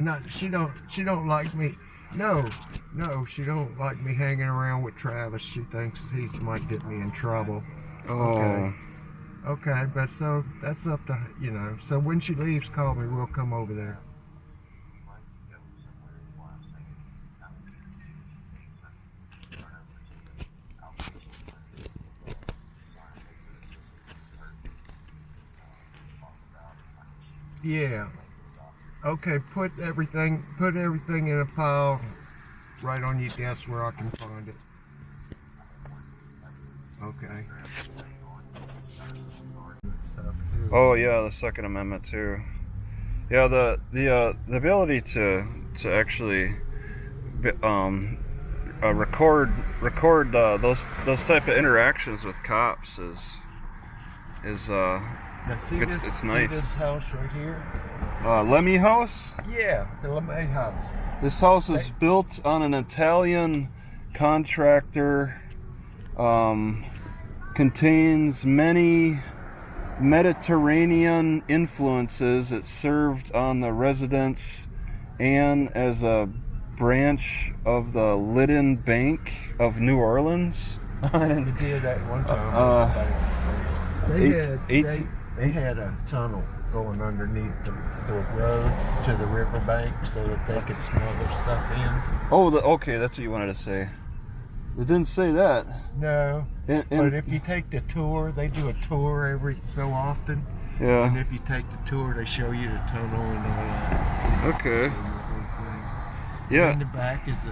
Not she don't like me. No, she don't like me hanging around with Travis. She thinks he might get me in trouble. Oh. Okay, but so that's up to So when she leaves, call me. We'll come over there. Yeah. Okay, put everything in a pile right on your desk where I can find it. Okay. Stuff too. Oh yeah, the Second Amendment too. Yeah, the ability to actually record those type of interactions with cops is Now it's nice. See this house right here? Lemmy House? Yeah, the LeMay house. This house is built on an Italian contractor. Contains many Mediterranean influences. It served on the residence and as a branch of the Lyddon Bank of New Orleans. I did that one time. They had a tunnel going underneath the road to the riverbank so that they could smuggle stuff in. Oh, okay, that's what you wanted to say. It didn't say that. No, but if you take the tour, they do a tour every so often. Yeah. And if you take the tour, they show you the tunnel and all that. Okay. Yeah. In the back is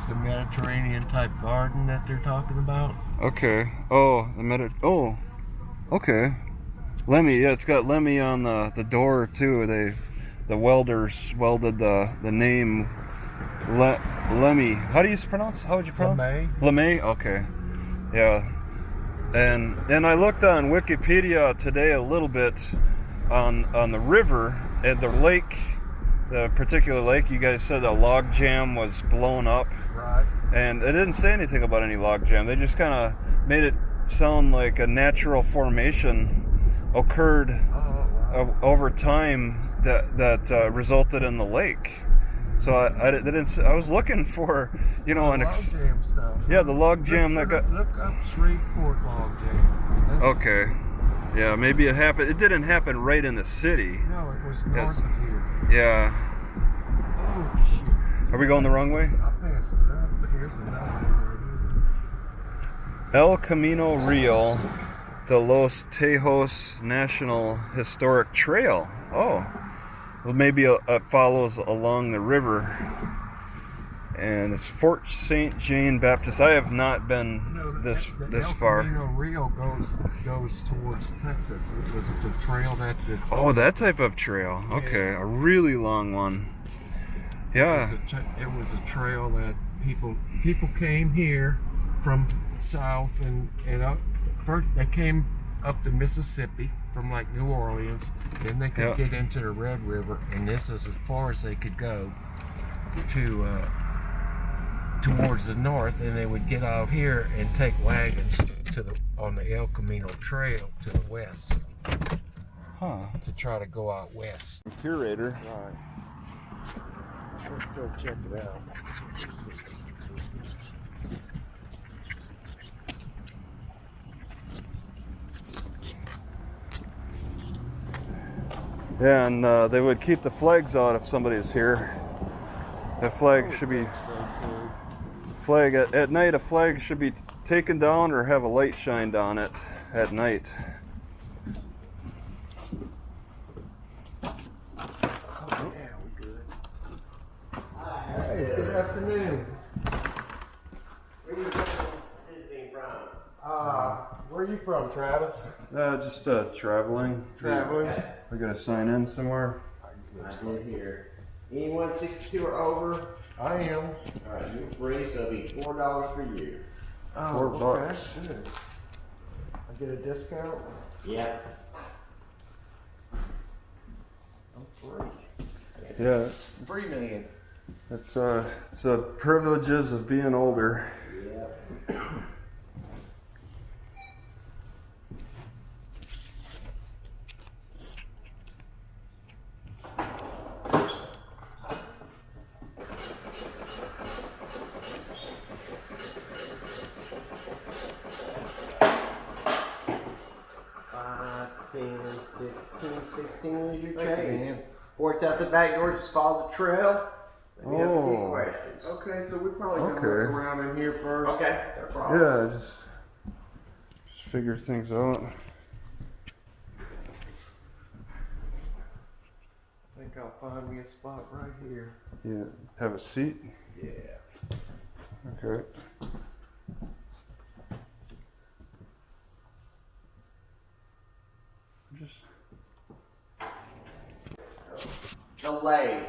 the Mediterranean type garden that they're talking about. Okay. Oh, okay. Lemmy, yeah, it's got Lemmy on the door too. The welders welded the name Lemmy. How would you pronounce? LeMay. LeMay. Okay. Yeah. And I looked on Wikipedia today a little bit on the river and the lake, the particular lake. You guys said a log jam was blown up. Right. And it didn't say anything about any log jam. They just kind of made it sound like a natural formation occurred over time that resulted in the lake. So I was looking for, log jam stuff. Yeah, the log jam look up Shreveport log jam. Okay. Yeah, maybe it happened. It didn't happen right in the city. No, it was north of here. Yeah. Oh shit. Are we going the wrong way? I passed it up, but here's another one right here. El Camino Real de los Tejos National Historic Trail. Oh. Well, maybe it follows along the river. And it's Fort St. Jane Baptist. I have not been this far. El Camino Real goes towards Texas. It was a trail that. Oh, that type of trail. Yeah. Okay, a really long one. Yeah. It was a trail that people came here from south and up. First they came up the Mississippi from like New Orleans. Then they could get into the Red River, and this is as far as they could go to. Towards the north, and they would get out here and take wagons on the El Camino Trail to the west. To try to go out west. Curator. Right. Let's go check it out. Yeah, and they would keep the flags out if somebody's here. The flag should be. Flag at night. A flag should be taken down or have a light shined on it at night. Oh, yeah, we're good. Hey, good afternoon. Where are you visiting from? Where are you from, Travis? Just traveling. Traveling. We gotta sign in somewhere. I live here. Anyone 62 or over? I am. All right, you're free, so it'll be $4 per year. Oh, $4. Okay, good. I get a discount? Yeah. I'm free. Yeah, Free man. it's the privileges of being older. Yeah. 16 is your Thank you, change. man. Points out the back door, just follow the trail. Let me know if you have any questions. Okay, so we probably gonna Okay. look around in here first. Okay, no problem. Yeah, just figure things out. I think I'll find me a spot right here. Yeah, have a seat. Yeah. Okay. Just The Lathe.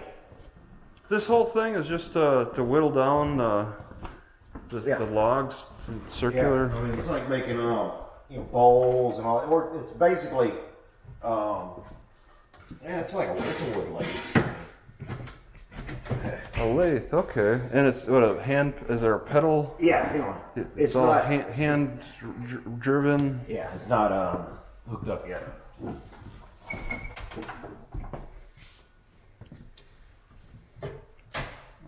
this whole thing is just to whittle down Yeah. the logs, circular. I mean, it's like making bowls and all that. It's basically, it's like it's a wood lathe. A lathe, okay. And it's what a hand? Is there a pedal? Yeah, It's all hand driven. Yeah, it's not hooked up yet.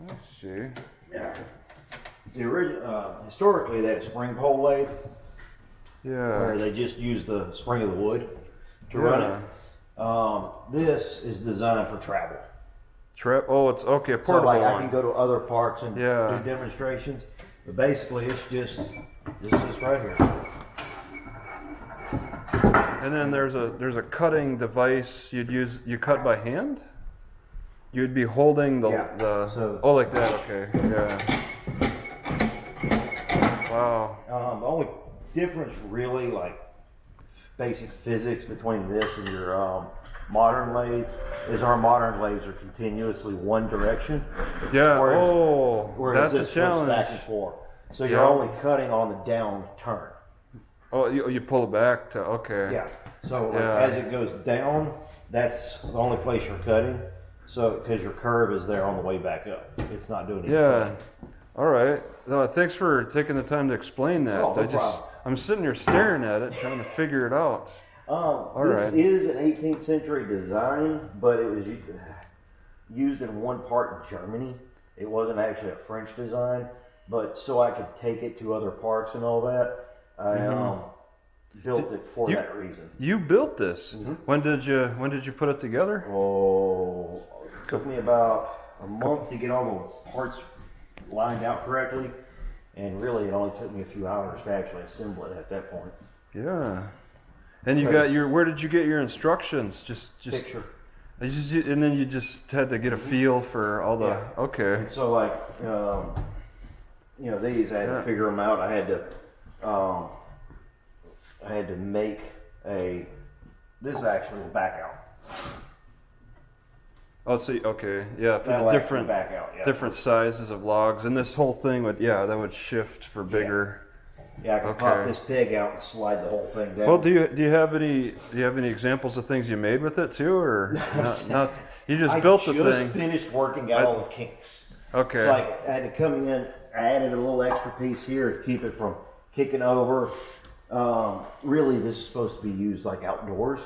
Let's see. Yeah. The original, historically, they had a spring pole lathe where Yeah. they just use the spring of the wood to run it. This is designed for travel. Oh, it's okay. A So portable like I one. can go to other parks and Yeah. do demonstrations, but basically it's just this right here. And then there's a cutting device you cut by hand? You'd be holding the So- oh, like that, okay. Yeah. Wow. The only difference really, like basic physics between this and your modern lathe is our modern lathes are continuously one direction. Yeah. Whereas That's a this flips back and challenge. forth. So you're Yeah. only cutting on the down turn. Oh, you pull it back to okay. Yeah. So Yeah. as it goes down, that's the only place you're cutting. So because your curve is there on the way back up, it's not doing anything. Yeah. All right. No, thanks for taking the time to explain that. Oh, no problem. I'm sitting here staring at it, trying to figure it out. This right. is an 18th century design, but it was used in one part in Germany. It wasn't actually a French design, but so I could take it to other parks and all that, I built it for that reason. You built this. Mm-hmm. When did you put it together? Oh, it took me about a month to get all the parts lined out correctly, and really it only took me a few hours to actually assemble it at that point. Yeah. And you got where did you get your instructions? Just Picture. and then you just had to get a feel for all the Yeah. okay. And so like, these I had to figure them out. I had to make this actually will back out. Oh, see, okay, yeah, for That'll the actually different back out, yeah. different sizes of logs, and this whole thing that would shift for bigger. Yeah, I can Okay. pop this peg out and slide the whole thing down. Well, do you have any examples of things you made with it too, or not? You just built the I just thing. finished working out all the kinks. Okay. It's like I had to come in. I added a little extra piece here to keep it from kicking over. Really, this is supposed to be used like outdoors.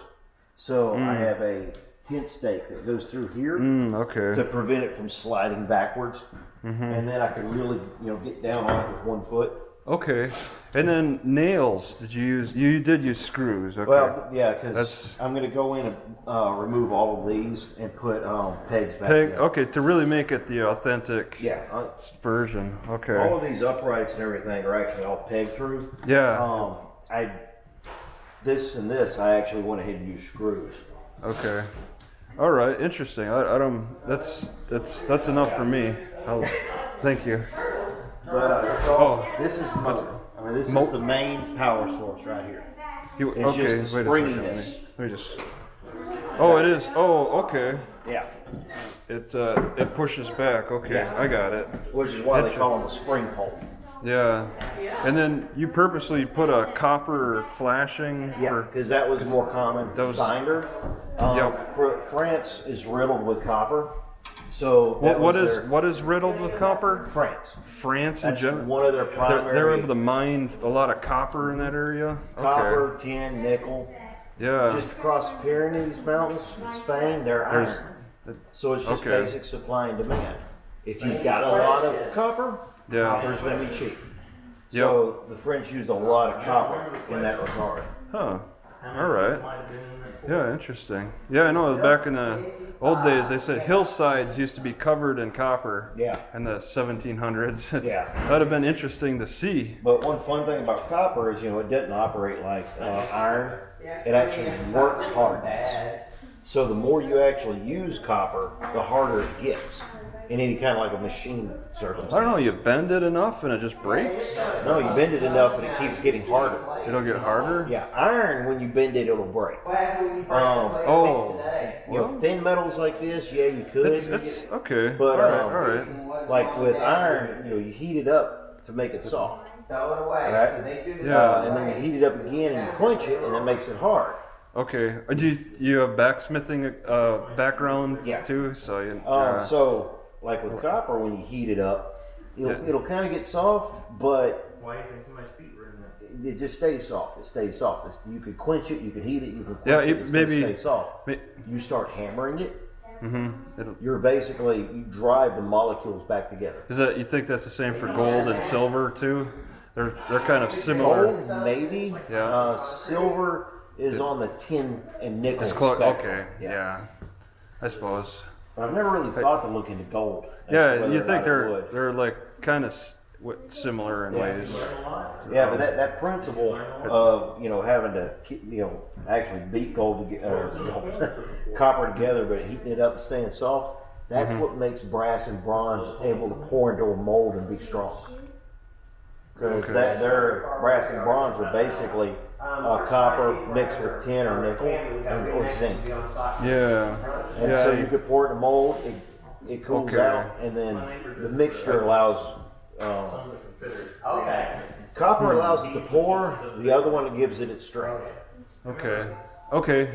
So I have a tent stake that goes through here Okay. to prevent it from sliding backwards, and then I could really, get down on it with 1 foot. Okay. And then nails. Did you use? You did use screws. Okay. Well, yeah, because That's- I'm going to go in and remove all of these and put pegs back Peg. in. Okay, to really make it the authentic Yeah, version. Okay. all of these uprights and everything are actually all pegged through. Yeah. This and this, I actually went ahead and used screws. Okay. All right. Interesting. I don't. That's enough for me. Thank you. But this is motor. This is Mo- the main power source right here. It's Okay. just the Wait a springiness. second. Let me just. Oh, it is. Oh, okay. Yeah, It pushes back. Okay, Yeah. I got it. which is why they call them a spring pole. Yeah. And then you purposely put a copper flashing Yeah, for. because that was more common. That was- binder. Yep. France is riddled with copper. So that What is riddled with copper? France? France in That's general. one of their primary. They're able to mine a lot of copper in that area. Okay. Copper, tin, nickel. Yeah. Just across the Pyrenees Mountains, Spain, they're There's- iron. So it's just Okay. basic supply and demand. If you've got a lot of copper, Yeah. copper's going to be cheap. So the French used a lot of copper in that regard. Huh. All right. Yeah, interesting. Yeah, I know back in the old days, they said hillsides used to be covered in copper. Yeah. In the 1700s. Yeah. That'd have been interesting to see. But one fun thing about copper is, it doesn't operate like iron. It actually work hardens. So the more you actually use copper, the harder it gets. In any kind of like a machine circumstance. I don't know, you bend it enough and it just breaks? No, you bend it enough and it keeps getting harder. It'll get harder? Yeah, iron, when you bend it, it'll break. Thin metals like this, yeah, you could. It's okay. But all right. like with iron, you heat it up to make it soft. Right? Yeah. And then you heat it up again and you quench it, and that makes it hard. Okay. Do you have backsmithing background too? So you. So like with copper, when you heat it up, it'll kind of get soft, but why do you think too much feet were in there? it just stays soft. It stays soft. You could quench it, you could heat it, you can quench it. Maybe stay soft. You start hammering it. Mm-hmm. You drive the molecules back together. Is that, you think that's the same for gold and silver too? They're kind of similar. Gold, maybe. Yeah. Silver is on the tin and nickel spectrum. Okay. Yeah. I suppose. But I've never really thought to look into gold. Yeah, you think they're like kind of similar in ways. Yeah, but that principle of having to actually beat copper together, but heating it up and staying soft, that's what makes brass and bronze able to pour into a mold and be strong. Because their brass and bronze are basically copper mixed with tin or nickel or zinc. Yeah. And so you could pour it in a mold, it cools out, and then the mixture allows. Copper allows it to pour. The other one gives it its strength. Okay.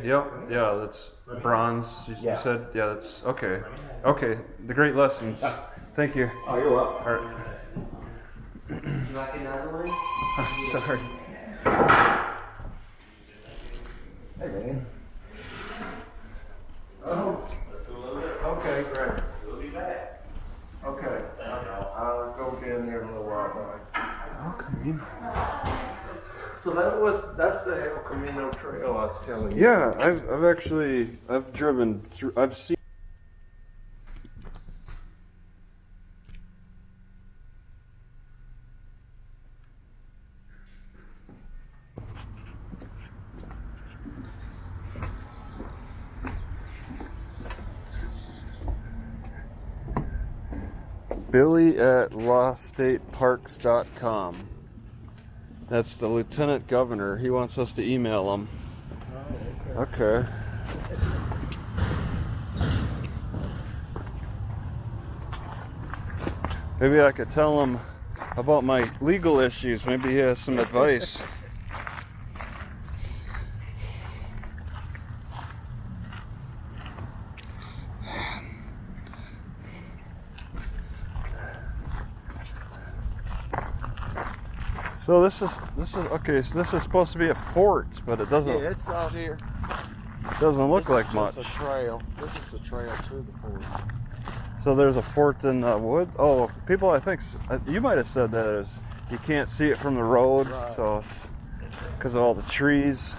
Yep. Yeah. That's bronze. You said. Yeah. That's okay. Okay. The great lessons. Thank you. Oh, you're welcome. All right. You like another one? Sorry. Hey, man. Oh. Okay, great. We'll be back. Okay. I'll go down there in a little while. Okay. So that's the El Camino Trail I was telling you. Yeah, I've driven through. I've seen. Billy at lawstateparks.com. That's the lieutenant governor. He wants us to email him. Oh, okay. Maybe I could tell him about my legal issues. Maybe he has some advice. So this is okay. So this is supposed to be a fort, but it doesn't. Yeah, it's out here. It doesn't look like much. This is a trail. This is the trail to the fort. So there's a fort in the woods. Oh, people, I think you might have said that is you can't see it from the road, right. So it's because of all the trees.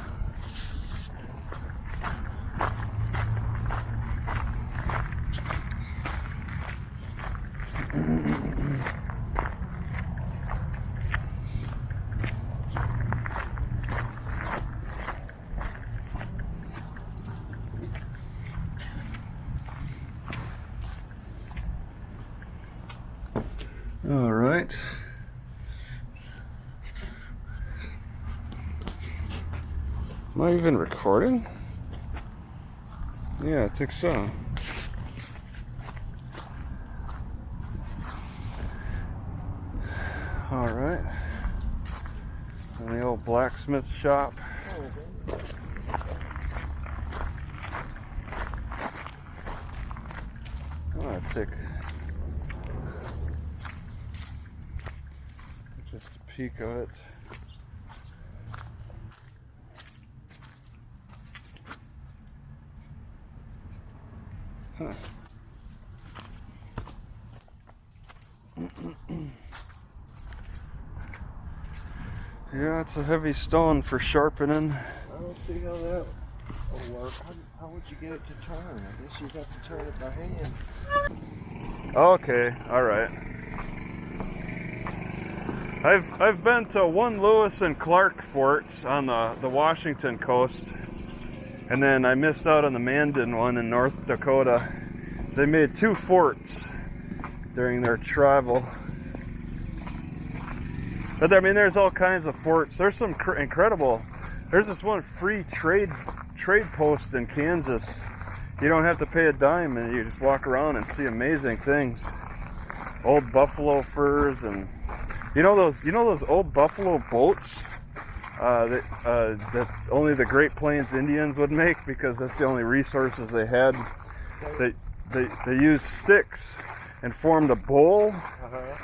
All right. Am I even recording? Yeah, I think so. All right. And the old blacksmith shop. Oh, I take just a peek of it. Huh. Yeah, it's a heavy stone for sharpening. don't see how that will work. How would you get it to turn? I guess you'd have to turn it by hand. Okay, all right. I've been to one Lewis and Clark forts on the Washington coast, and then I missed out on the Mandan one in North Dakota. So they made 2 forts during their travel. But I mean, there's all kinds of forts. There's some incredible. There's this one free trade post in Kansas. You don't have to pay a dime, and you just walk around and see amazing things. Old buffalo furs, and you know those old buffalo boats that only the Great Plains Indians would make, because that's the only resources they had. They used sticks and formed a bowl,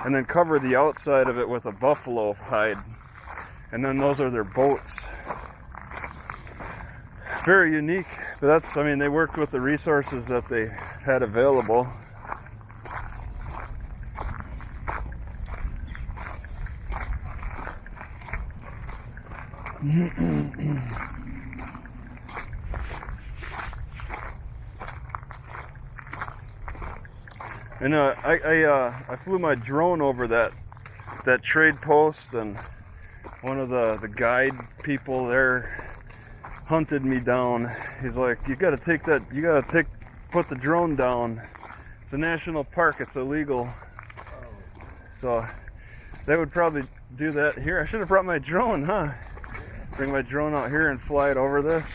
and then covered the outside of it with a buffalo hide, and then those are their boats. Very unique, but I mean, they worked with the resources that they had available. And I flew my drone over that trade post, and one of the guide people there hunted me down. He's like, put the drone down. It's a national park, it's illegal. So they would probably do that here. I should have brought my drone, huh? Bring my drone out here and fly it over this.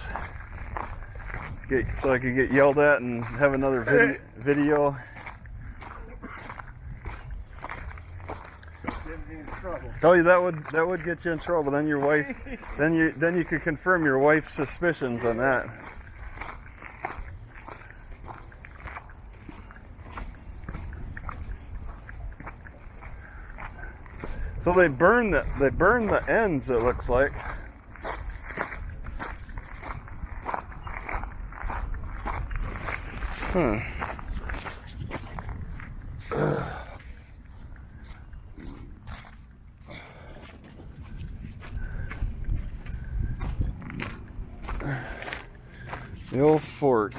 So I could get yelled at and have another video. Oh, yeah, that would get you in trouble. Then your wife, then you could confirm your wife's suspicions on that. So they burn the ends, it looks like. The old fort.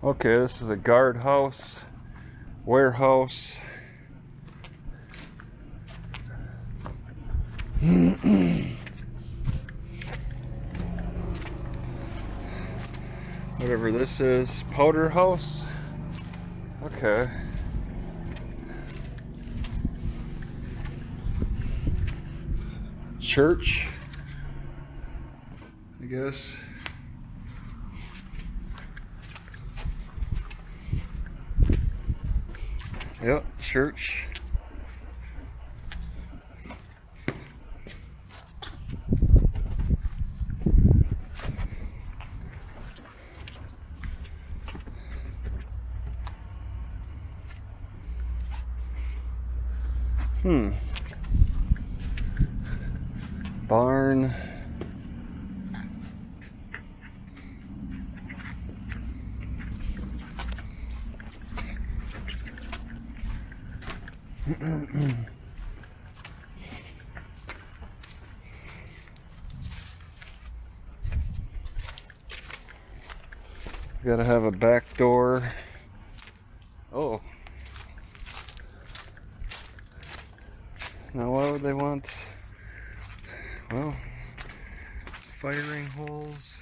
Okay, this is a guardhouse, warehouse. Whatever this is, powder house. Okay. Church, I guess. Yep, church. Barn. Gotta have a back door. Oh. Now why would they want, well, firing holes?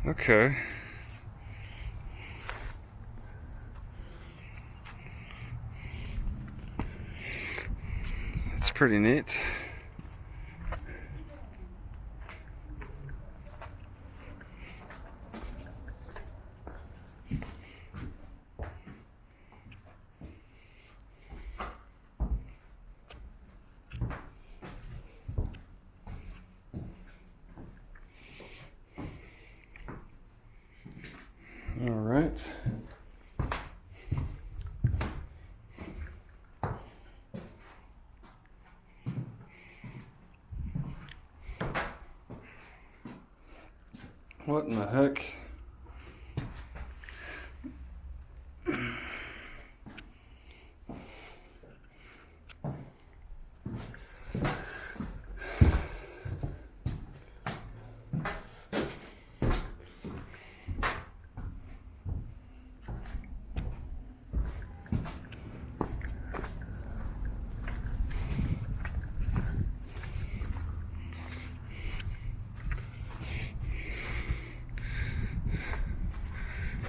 Okay. It's pretty neat. What in the heck?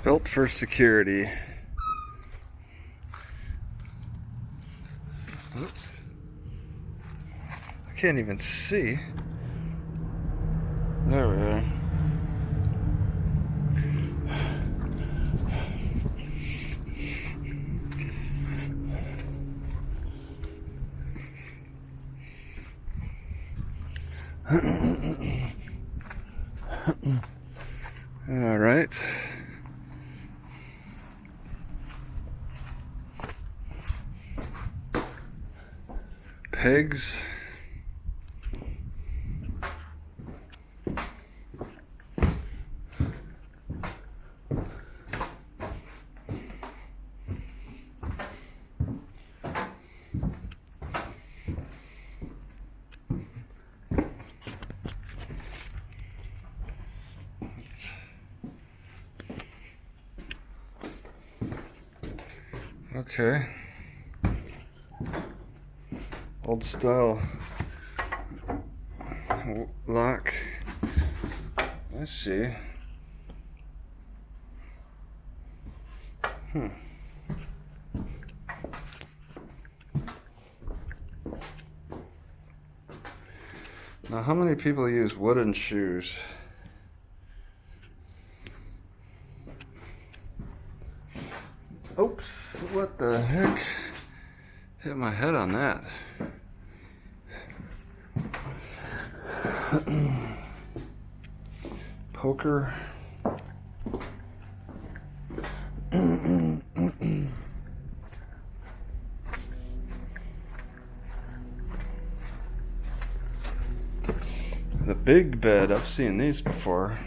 Built for security. Oops. I can't even see. There we are. All right. Pegs. Okay. Old style lock. Let's see. Now, how many people use wooden shoes? Oops, what the heck? Hit my head on that. Poker. The big bed, I've seen these before.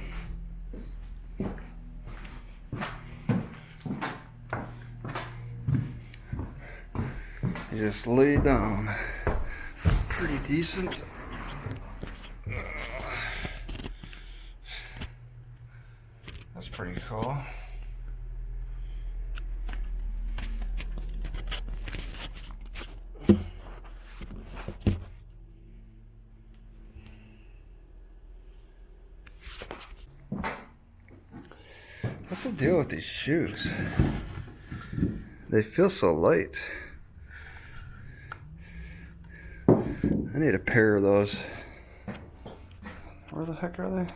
You just lay down. Pretty decent. That's pretty cool. What's the deal with these shoes? They feel so light. I need a pair of those. Where the heck are they?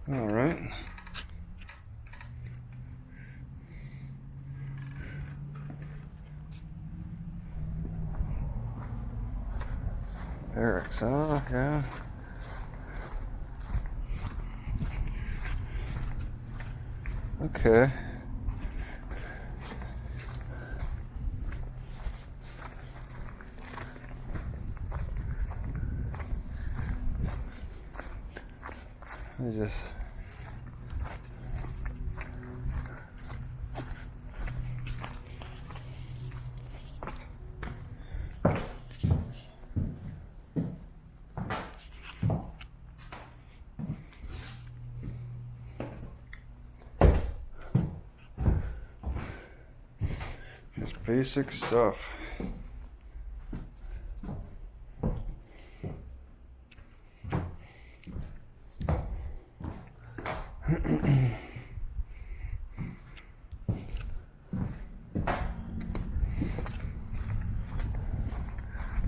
All right. Barracks, oh yeah. Okay. Let me just basic stuff.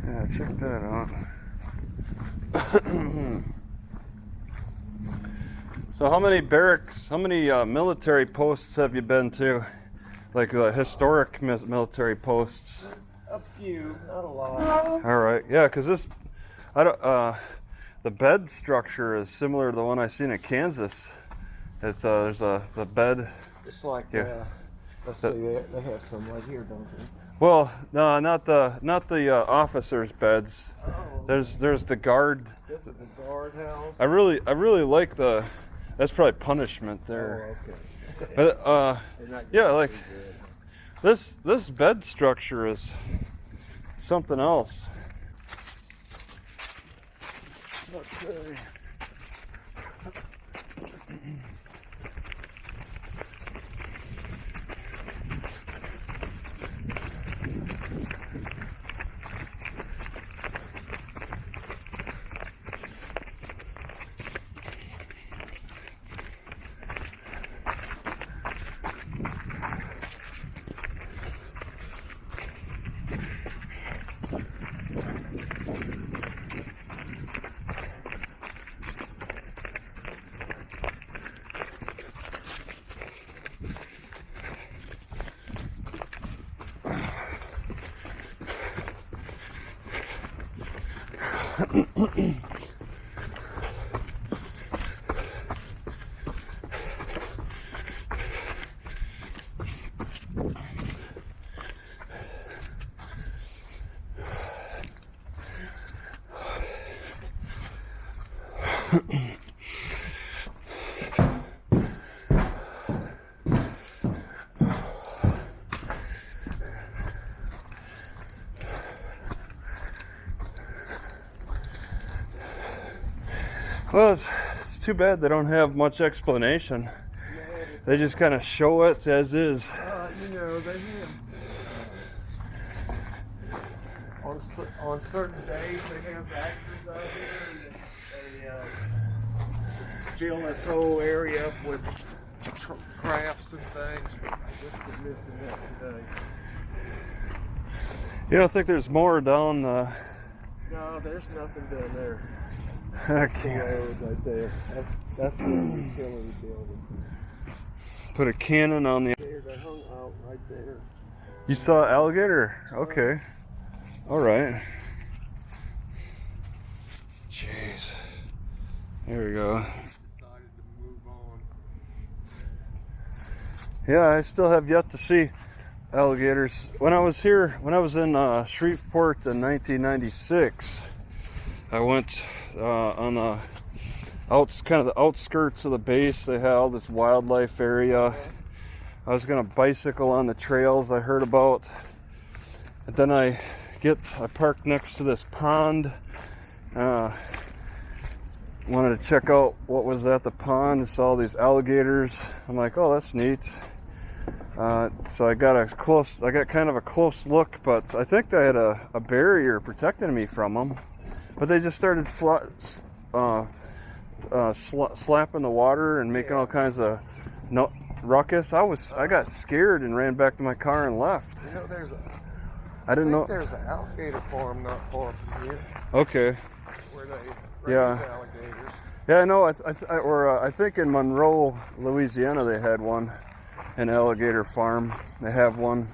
Yeah, check that out. So how many barracks, how many military posts have you been to? Like the historic military posts? A few, not a lot. All right, yeah, because this, I don't, the bed structure is similar to the one I seen in Kansas. It's there's the bed. It's like Yeah. Let's see, they have some right here, don't they? Well, no, not the officers' beds. There's the guard. This is the guardhouse. I really like the. That's probably punishment there. Oh, okay. But They're not yeah, getting like too good. this bed structure is something else. Okay. Well, it's too bad they don't have much explanation. They just kind of show it as is. You know, they have on certain days they have actors out here and they fill this whole area up with crafts and things. But I guess we're missing that today. You don't think there's more down the? No, there's nothing down there. I The can't road right there. That's the utility building. put a cannon on the. There, they hung out right there. You saw alligator? Okay. All right. Jeez. There we go. Decided to move on. Yeah, I still have yet to see alligators. When I was in Shreveport in 1996, I went on the kind of the outskirts of the base. They had all this wildlife area. I was gonna bicycle on the trails I heard about, and then I parked next to this pond. Wanted to check out what was at the pond. I saw these alligators. I'm like, oh, that's neat. So I got kind of a close look, but I think they had a barrier protecting me from them. But they just started slapping the water and making all kinds of ruckus. I got scared and ran back to my car and left. You know, I didn't know. There's an alligator farm not far from here Okay. where they raise alligators. Yeah, I know. I think in Monroe, Louisiana, they had one, an alligator farm. They have one.